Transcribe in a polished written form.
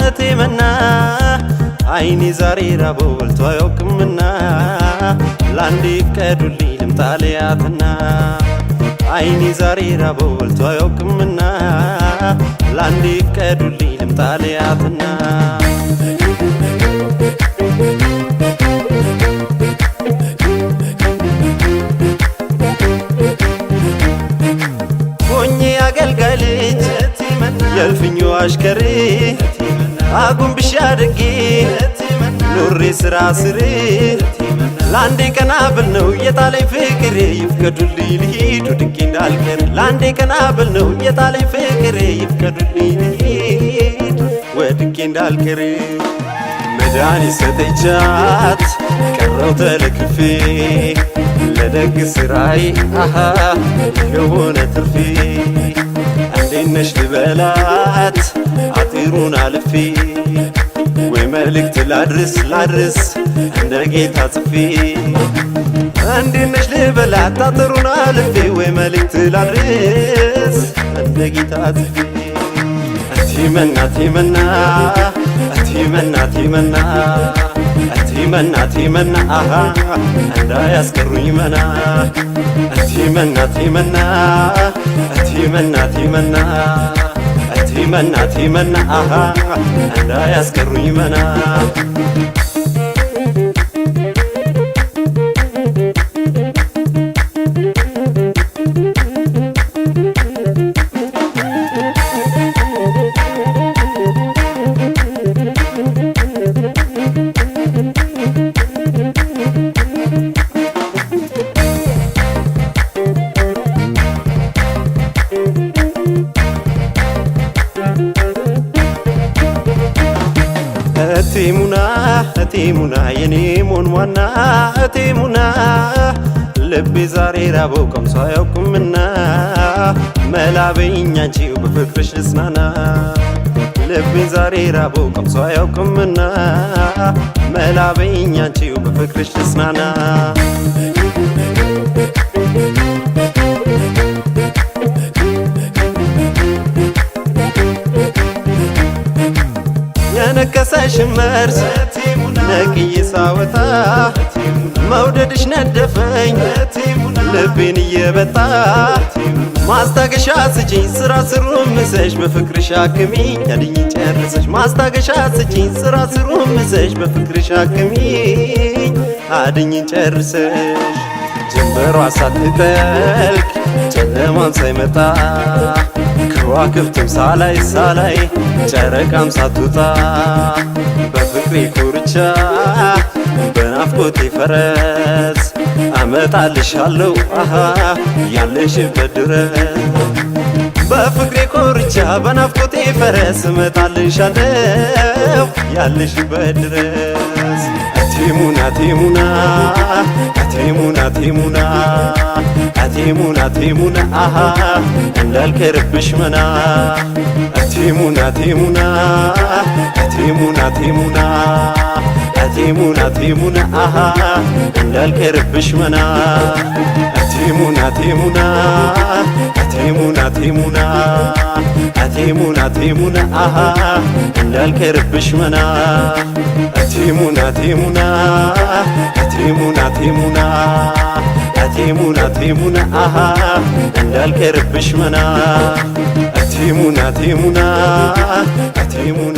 እቴመና አይኔ ዛሬ ራበው በልቶ አያውቅምና ላንዴ ፍቀዱልኝ ልምጣ ልያትና አይኔ ዛሬ ራበው በልቶ አያውቅምና ላንዴ ፍቀዱልኝ ልምጣ ልያትና ሆኜ አገልጋይ ልጅ የእልፍኙ አሽከር አጉንብሻ አድጌ ኑሬ ስራ ስር ላንዴ ቀና ብል ነው የጣለኝ ፍቅር ይፍቀዱልኝ ልሂድ ወድቄ እንዳልቀር ላንዴ ቀና ብል ነው የጣለኝ ፍቅር ይፍቀዱልኝ ልሂድ ወድቄ እንዳልቀር መድኃኒት ሰጠቻት ቀረው ተለክፌ ለደግ ስራዬ የሆነ ትርፌ እንዴት ነሽ ልበላት አጥሩን አልፌ ወይ መልእክት ላድርስ እንደ ጌታ ጽፌ እንዴት ነሽ ልበላት አጥሩን አልፌ ወይ መልእክት ላድርስ እንደ ጌታ ጽፌ እቴመና እንዳያስቀሩኝ መና እቴመና እንዳያስቀሩኝ መና እቴሙና የኔ ሞንሟና እቴሙና ልቤ ዛሬ ራበው ቀምሶ አያውቅምና መላበኝ አንቺው በፍቅርሽ ልጽናና ልቤ ዛሬ ራበው ቀምሶ አያውቅምና መላበኝ አንቺው በፍቅርሽ ልጽናና የነከሰሽን መርዝ ነቅዬ ሳወጣ መውደድሽ ነደፈኝ ልቤን እየበጣ ማስታገሻ ስጪኝ ስራ ስሩን ምሰሽ በፍቅርሽ አክሚኝ አድኝ ጨርሰሽ ማስታገሻ ስጪኝ ስራ ስሩን ምሰሽ በፍቅርሽ አክሚኝ አድኝ ጨርሰሽ ጀንበሯ ሳትጠልቅ ጨለማም ሳይመጣ ከዋክብትም ሳላይ ጨረቃም ሳትወጣ በፍቅሬ ኮርቻ በናፍቆቴ ፈረስ አመጣልሻለሁ ያለሽበት ድረስ በፍቅሬ ኮርቻ በናፍቆቴ ፈረስ እመጣልሻለሁ ያለሽበት ድረስ እቴሙና እንዳልቀርብሽ መና እቴሙና እንዳልቀርብሽ መና እቴሙና እንዳልቀርብሽ መና እቴሙና እንዳልቀርብሽ መና እቴሙና